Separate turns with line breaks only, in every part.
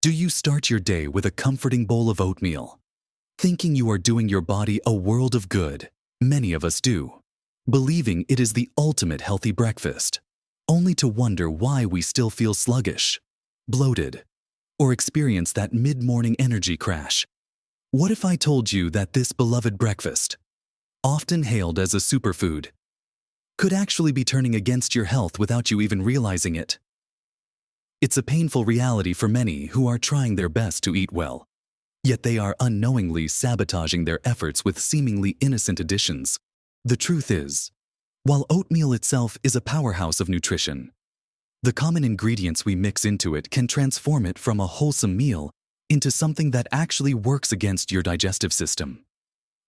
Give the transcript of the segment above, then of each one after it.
Do you start your day with a comforting bowl of oatmeal, thinking you are doing your body a world of good? Many of us do, believing it is the ultimate healthy breakfast, only to wonder why we still feel sluggish, bloated, or experience that mid-morning energy crash. What if I told you that this beloved breakfast, often hailed as a superfood, could actually be turning against your health without you even realizing it? It's a painful reality for many who are trying their best to eat well, yet they are unknowingly sabotaging their efforts with seemingly innocent additions. The truth is, while oatmeal itself is a powerhouse of nutrition, the common ingredients we mix into it can transform it from a wholesome meal into something that actually works against your digestive system,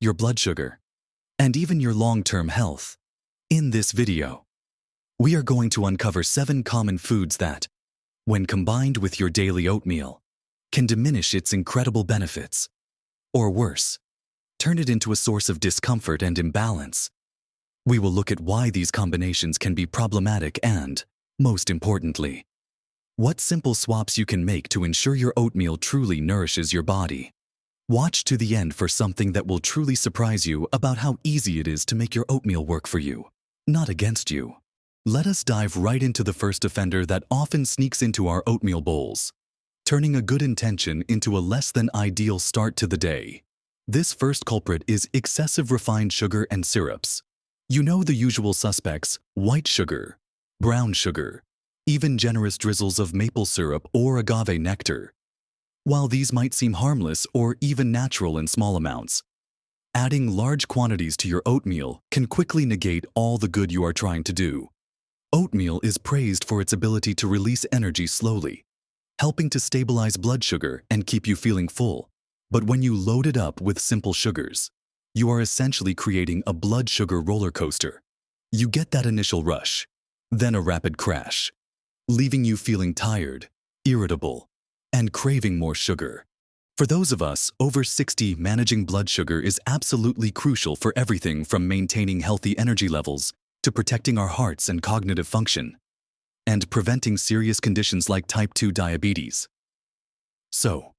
your blood sugar, and even your long-term health. In this video, we are going to uncover 7 common foods that, when combined with your daily oatmeal, can diminish its incredible benefits, or worse, turn it into a source of discomfort and imbalance. We will look at why these combinations can be problematic and, most importantly, what simple swaps you can make to ensure your oatmeal truly nourishes your body. Watch to the end for something that will truly surprise you about how easy it is to make your oatmeal work for you, not against you. Let us dive right into the first offender that often sneaks into our oatmeal bowls, turning a good intention into a less than ideal start to the day. This first culprit is excessive refined sugar and syrups. You know the usual suspects: white sugar, brown sugar, even generous drizzles of maple syrup or agave nectar. While these might seem harmless or even natural in small amounts, adding large quantities to your oatmeal can quickly negate all the good you are trying to do. Oatmeal is praised for its ability to release energy slowly, helping to stabilize blood sugar and keep you feeling full. But when you load it up with simple sugars, you are essentially creating a blood sugar roller coaster. You get that initial rush, then a rapid crash, leaving you feeling tired, irritable, and craving more sugar. For those of us over 60, managing blood sugar is absolutely crucial for everything from maintaining healthy energy levels to protecting our hearts and cognitive function, and preventing serious conditions like type 2 diabetes. So,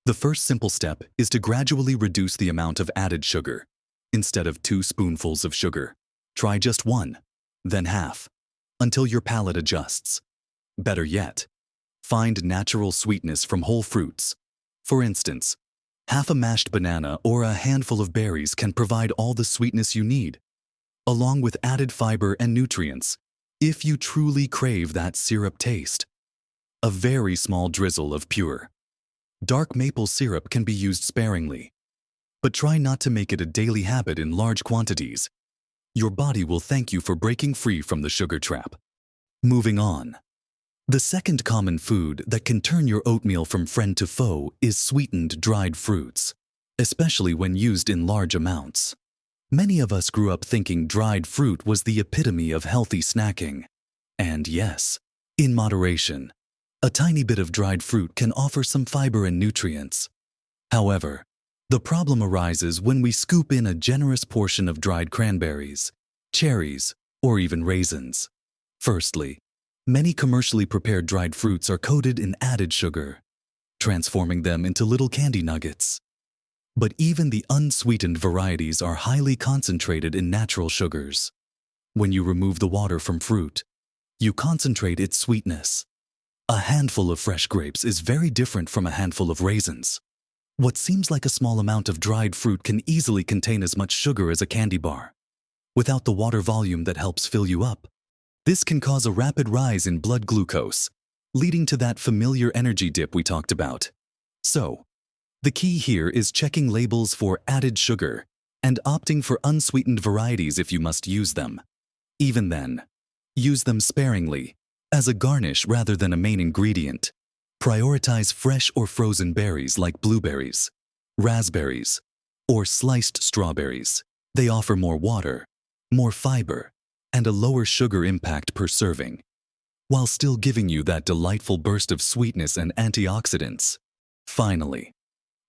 the first simple step is to gradually reduce the amount of added sugar. Instead of 2 spoonfuls of sugar, try just 1, then half, until your palate adjusts. Better yet, find natural sweetness from whole fruits. For instance, half a mashed banana or a handful of berries can provide all the sweetness you need, along with added fiber and nutrients, if you truly crave that syrup taste. A very small drizzle of pure, dark maple syrup can be used sparingly, but try not to make it a daily habit in large quantities. Your body will thank you for breaking free from the sugar trap. Moving on. The second common food that can turn your oatmeal from friend to foe is sweetened dried fruits, especially when used in large amounts. Many of us grew up thinking dried fruit was the epitome of healthy snacking. And yes, in moderation, a tiny bit of dried fruit can offer some fiber and nutrients. However, the problem arises when we scoop in a generous portion of dried cranberries, cherries, or even raisins. Firstly, many commercially prepared dried fruits are coated in added sugar, transforming them into little candy nuggets. But even the unsweetened varieties are highly concentrated in natural sugars. When you remove the water from fruit, you concentrate its sweetness. A handful of fresh grapes is very different from a handful of raisins. What seems like a small amount of dried fruit can easily contain as much sugar as a candy bar, without the water volume that helps fill you up. This can cause a rapid rise in blood glucose, leading to that familiar energy dip we talked about. So, the key here is checking labels for added sugar and opting for unsweetened varieties if you must use them. Even then, use them sparingly, as a garnish rather than a main ingredient. Prioritize fresh or frozen berries like blueberries, raspberries, or sliced strawberries. They offer more water, more fiber, and a lower sugar impact per serving, while still giving you that delightful burst of sweetness and antioxidants. Finally,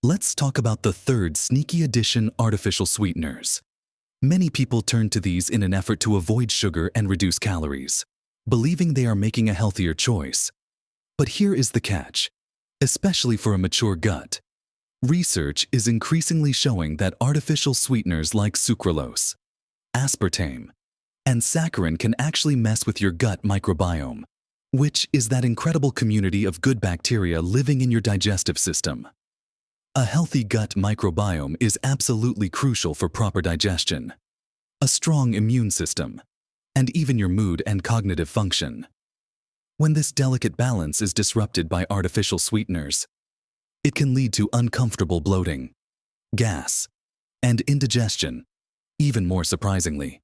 let's talk about the third sneaky addition: artificial sweeteners. Many people turn to these in an effort to avoid sugar and reduce calories, believing they are making a healthier choice. But here is the catch. especially for a mature gut. Research is increasingly showing that artificial sweeteners like sucralose, aspartame, and saccharin can actually mess with your gut microbiome, which is that incredible community of good bacteria living in your digestive system. A healthy gut microbiome is absolutely crucial for proper digestion, a strong immune system, and even your mood and cognitive function. When this delicate balance is disrupted by artificial sweeteners, it can lead to uncomfortable bloating, gas, and indigestion. Even more surprisingly,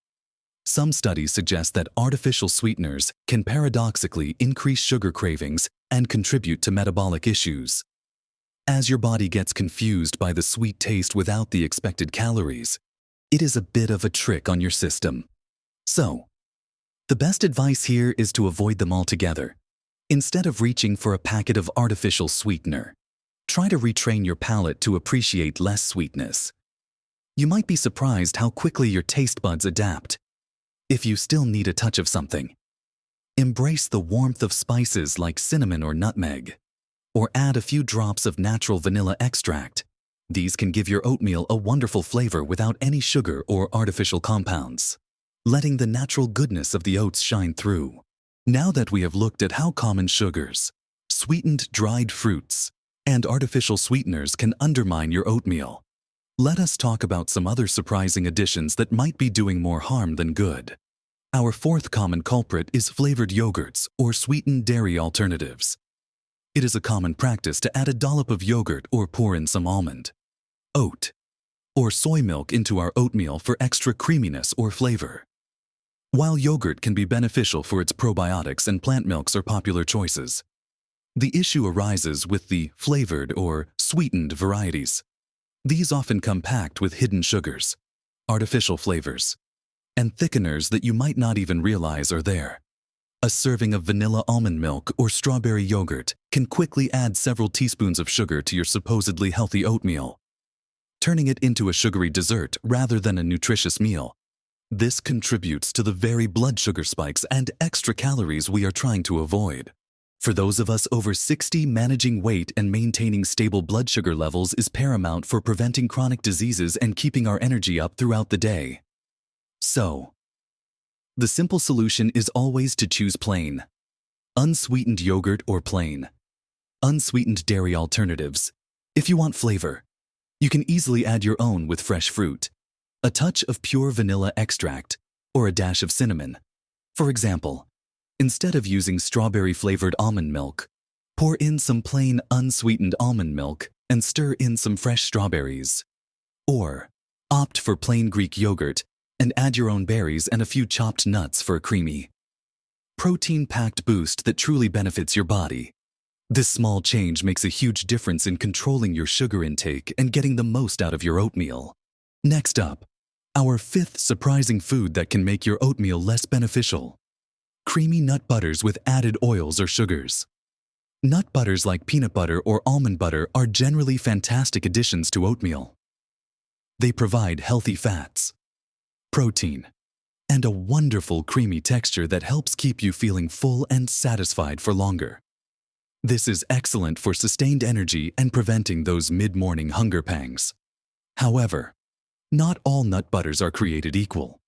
some studies suggest that artificial sweeteners can paradoxically increase sugar cravings and contribute to metabolic issues. As your body gets confused by the sweet taste without the expected calories, it is a bit of a trick on your system. So, the best advice here is to avoid them altogether. Instead of reaching for a packet of artificial sweetener, try to retrain your palate to appreciate less sweetness. You might be surprised how quickly your taste buds adapt. If you still need a touch of something, embrace the warmth of spices like cinnamon or nutmeg, or add a few drops of natural vanilla extract. These can give your oatmeal a wonderful flavor without any sugar or artificial compounds, letting the natural goodness of the oats shine through. Now that we have looked at how common sugars, sweetened dried fruits, and artificial sweeteners can undermine your oatmeal, let us talk about some other surprising additions that might be doing more harm than good. Our fourth common culprit is flavored yogurts or sweetened dairy alternatives. It is a common practice to add a dollop of yogurt or pour in some almond, oat, or soy milk into our oatmeal for extra creaminess or flavor. While yogurt can be beneficial for its probiotics and plant milks are popular choices, the issue arises with the flavored or sweetened varieties. These often come packed with hidden sugars, artificial flavors, and thickeners that you might not even realize are there. A serving of vanilla almond milk or strawberry yogurt can quickly add several teaspoons of sugar to your supposedly healthy oatmeal, turning it into a sugary dessert rather than a nutritious meal. This contributes to the very blood sugar spikes and extra calories we are trying to avoid. For those of us over 60, managing weight and maintaining stable blood sugar levels is paramount for preventing chronic diseases and keeping our energy up throughout the day. So, the simple solution is always to choose plain, unsweetened yogurt or plain, unsweetened dairy alternatives. If you want flavor, you can easily add your own with fresh fruit, a touch of pure vanilla extract, or a dash of cinnamon. For example, instead of using strawberry-flavored almond milk, pour in some plain unsweetened almond milk and stir in some fresh strawberries. Or, opt for plain Greek yogurt and add your own berries and a few chopped nuts for a creamy, protein-packed boost that truly benefits your body. This small change makes a huge difference in controlling your sugar intake and getting the most out of your oatmeal. Next up, our fifth surprising food that can make your oatmeal less beneficial: creamy nut butters with added oils or sugars. Nut butters like peanut butter or almond butter are generally fantastic additions to oatmeal. They provide healthy fats, protein, and a wonderful creamy texture that helps keep you feeling full and satisfied for longer. This is excellent for sustained energy and preventing those mid-morning hunger pangs. However, not all nut butters are created equal.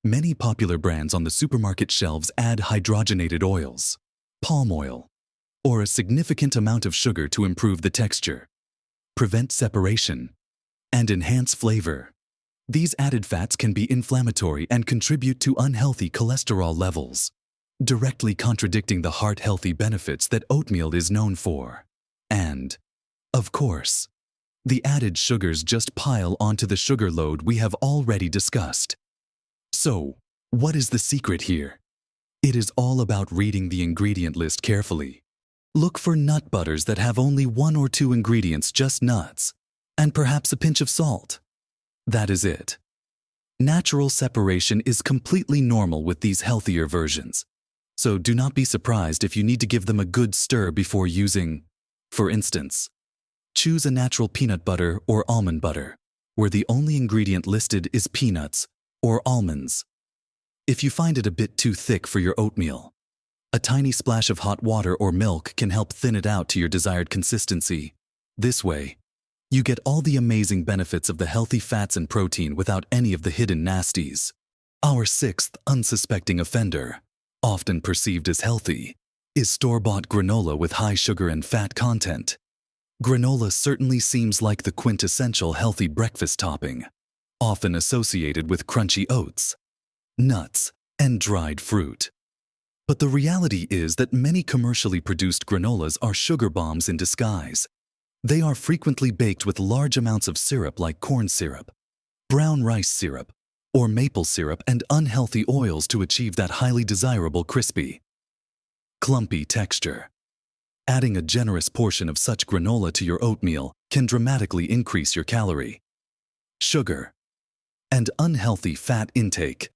Many popular brands on the supermarket shelves add hydrogenated oils, palm oil, or a significant amount of sugar to improve the texture, prevent separation, and enhance flavor. These added fats can be inflammatory and contribute to unhealthy cholesterol levels, directly contradicting the heart-healthy benefits that oatmeal is known for. And, of course, the added sugars just pile onto the sugar load we have already discussed. So, what is the secret here? It is all about reading the ingredient list carefully. Look for nut butters that have only 1 or 2 ingredients, just nuts, and perhaps a pinch of salt. That is it. Natural separation is completely normal with these healthier versions, so do not be surprised if you need to give them a good stir before using. For instance, choose a natural peanut butter or almond butter, where the only ingredient listed is peanuts or almonds. If you find it a bit too thick for your oatmeal, A tiny splash of hot water or milk can help thin it out to your desired consistency. This way, you get all the amazing benefits of the healthy fats and protein without any of the hidden nasties. Our sixth unsuspecting offender, often perceived as healthy, is store-bought granola with high sugar and fat content. Granola certainly seems like the quintessential healthy breakfast topping, often associated with crunchy oats, nuts, and dried fruit. But the reality is that many commercially produced granolas are sugar bombs in disguise. They are frequently baked with large amounts of syrup like corn syrup, brown rice syrup, or maple syrup and unhealthy oils to achieve that highly desirable crispy, clumpy texture. Adding a generous portion of such granola to your oatmeal can dramatically increase your calorie, sugar, and unhealthy fat intake,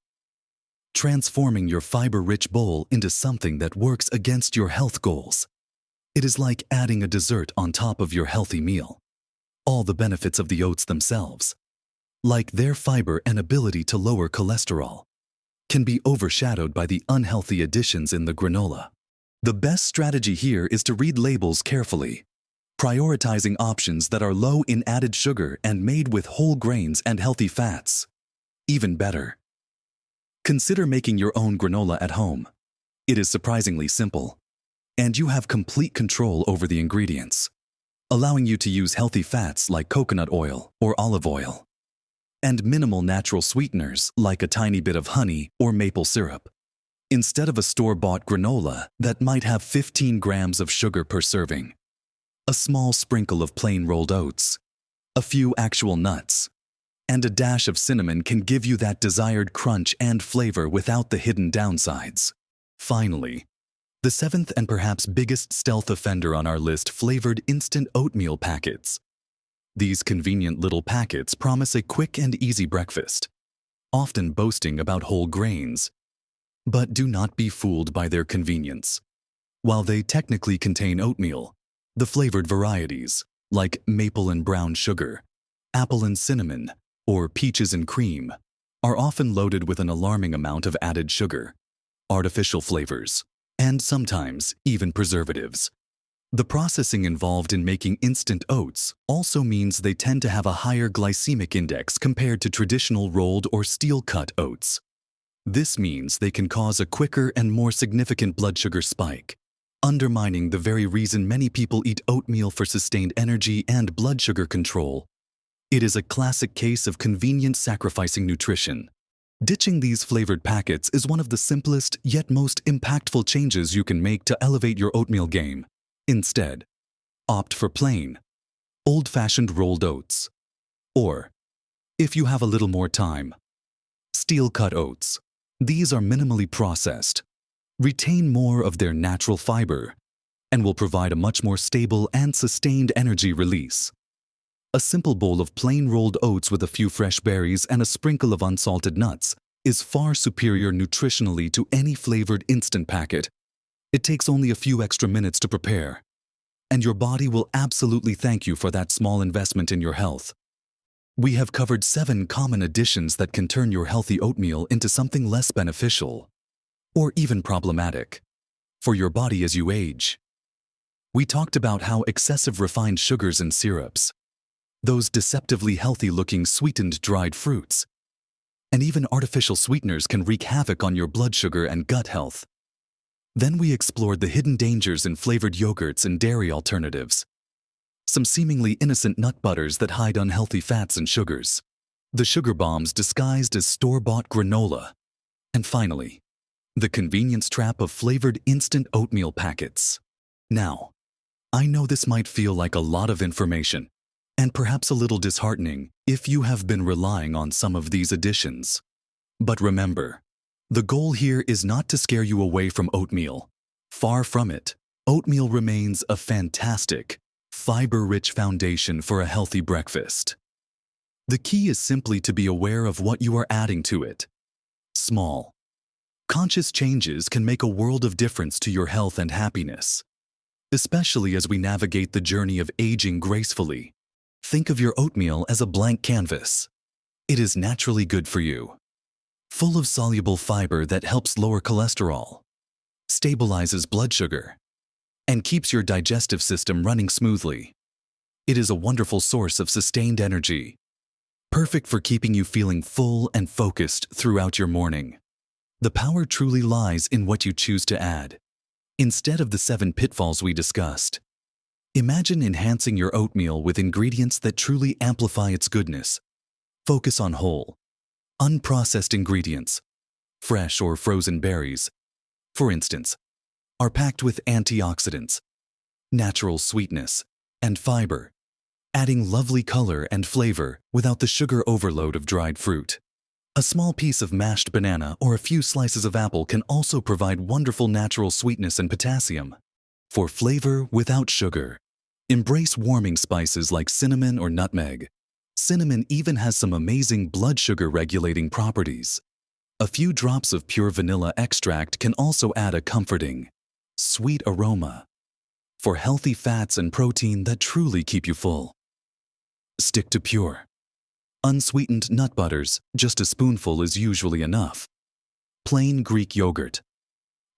transforming your fiber-rich bowl into something that works against your health goals. It is like adding a dessert on top of your healthy meal. All the benefits of the oats themselves, like their fiber and ability to lower cholesterol, can be overshadowed by the unhealthy additions in the granola. The best strategy here is to read labels carefully, prioritizing options that are low in added sugar and made with whole grains and healthy fats. Even better, consider making your own granola at home. It is surprisingly simple, and you have complete control over the ingredients, allowing you to use healthy fats like coconut oil or olive oil, and minimal natural sweeteners like a tiny bit of honey or maple syrup, instead of a store-bought granola that might have 15 grams of sugar per serving. A small sprinkle of plain rolled oats, a few actual nuts, and a dash of cinnamon can give you that desired crunch and flavor without the hidden downsides. Finally, the seventh and perhaps biggest stealth offender on our list: flavored instant oatmeal packets. These convenient little packets promise a quick and easy breakfast, often boasting about whole grains. But do not be fooled by their convenience. While they technically contain oatmeal, the flavored varieties, like maple and brown sugar, apple and cinnamon, or peaches and cream, are often loaded with an alarming amount of added sugar, artificial flavors, and sometimes even preservatives. The processing involved in making instant oats also means they tend to have a higher glycemic index compared to traditional rolled or steel-cut oats. This means they can cause a quicker and more significant blood sugar spike, undermining the very reason many people eat oatmeal for sustained energy and blood sugar control. It is a classic case of convenience sacrificing nutrition. Ditching these flavored packets is one of the simplest yet most impactful changes you can make to elevate your oatmeal game. Instead, opt for plain, old-fashioned rolled oats. Or, if you have a little more time, steel-cut oats. These are minimally processed, retain more of their natural fiber, and will provide a much more stable and sustained energy release. A simple bowl of plain rolled oats with a few fresh berries and a sprinkle of unsalted nuts is far superior nutritionally to any flavored instant packet. It takes only a few extra minutes to prepare, and your body will absolutely thank you for that small investment in your health. We have covered 7 common additions that can turn your healthy oatmeal into something less beneficial, or even problematic, for your body as you age. We talked about how excessive refined sugars and syrups, those deceptively healthy-looking sweetened dried fruits, and even artificial sweeteners can wreak havoc on your blood sugar and gut health. Then we explored the hidden dangers in flavored yogurts and dairy alternatives, some seemingly innocent nut butters that hide unhealthy fats and sugars, the sugar bombs disguised as store-bought granola, and finally, the convenience trap of flavored instant oatmeal packets. Now, I know this might feel like a lot of information, and perhaps a little disheartening if you have been relying on some of these additions. But remember, the goal here is not to scare you away from oatmeal. Far from it. Oatmeal remains a fantastic, fiber-rich foundation for a healthy breakfast. The key is simply to be aware of what you are adding to it. Small, conscious changes can make a world of difference to your health and happiness, especially as we navigate the journey of aging gracefully. Think of your oatmeal as a blank canvas. It is naturally good for you, full of soluble fiber that helps lower cholesterol, stabilizes blood sugar, and keeps your digestive system running smoothly. It is a wonderful source of sustained energy, perfect for keeping you feeling full and focused throughout your morning. The power truly lies in what you choose to add. Instead of the 7 pitfalls we discussed, imagine enhancing your oatmeal with ingredients that truly amplify its goodness. Focus on whole, unprocessed ingredients. Fresh or frozen berries, for instance, are packed with antioxidants, natural sweetness, and fiber, adding lovely color and flavor without the sugar overload of dried fruit. A small piece of mashed banana or a few slices of apple can also provide wonderful natural sweetness and potassium. For flavor without sugar, embrace warming spices like cinnamon or nutmeg. Cinnamon even has some amazing blood sugar regulating properties. A few drops of pure vanilla extract can also add a comforting, sweet aroma for healthy fats and protein that truly keep you full. Stick to pure, unsweetened nut butters. Just a spoonful is usually enough. Plain Greek yogurt,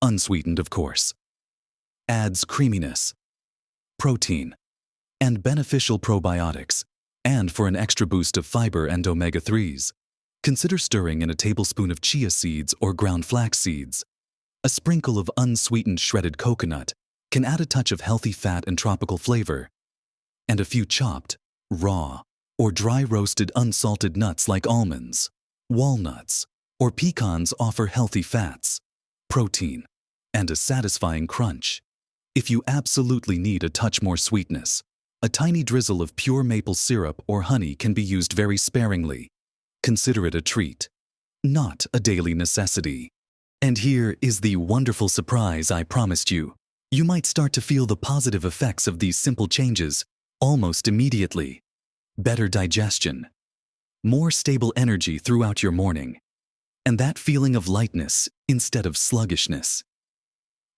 unsweetened of course, adds creaminess, protein, and beneficial probiotics, and for an extra boost of fiber and omega-3s. Consider stirring in a tablespoon of chia seeds or ground flax seeds. A sprinkle of unsweetened shredded coconut can add a touch of healthy fat and tropical flavor. And a few chopped, raw, or dry roasted unsalted nuts like almonds, walnuts, or pecans offer healthy fats, protein, and a satisfying crunch. If you absolutely need a touch more sweetness, a tiny drizzle of pure maple syrup or honey can be used very sparingly. Consider it a treat, not a daily necessity. And here is the wonderful surprise I promised you. You might start to feel the positive effects of these simple changes almost immediately. Better digestion, more stable energy throughout your morning, and that feeling of lightness instead of sluggishness.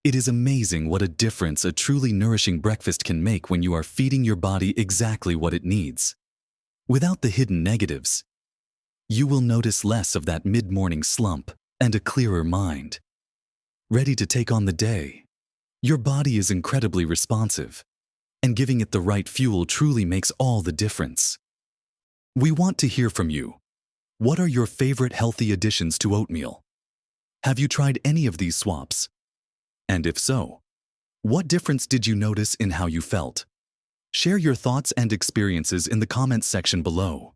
It is amazing what a difference a truly nourishing breakfast can make when you are feeding your body exactly what it needs. Without the hidden negatives, you will notice less of that mid-morning slump and a clearer mind. Ready to take on the day. Your body is incredibly responsive, and giving it the right fuel truly makes all the difference. We want to hear from you. What are your favorite healthy additions to oatmeal? Have you tried any of these swaps? And if so, what difference did you notice in how you felt? Share your thoughts and experiences in the comments section below.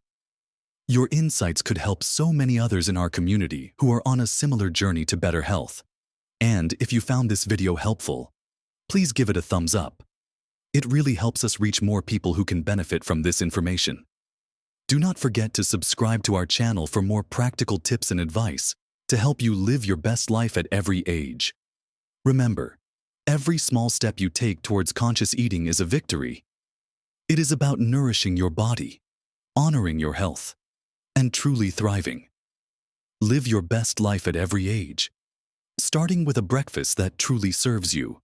Your insights could help so many others in our community who are on a similar journey to better health. And if you found this video helpful, please give it a thumbs up. It really helps us reach more people who can benefit from this information. Do not forget to subscribe to our channel for more practical tips and advice to help you live your best life at every age. Remember, every small step you take towards conscious eating is a victory. It is about nourishing your body, honoring your health, and truly thriving. Live your best life at every age, starting with a breakfast that truly serves you.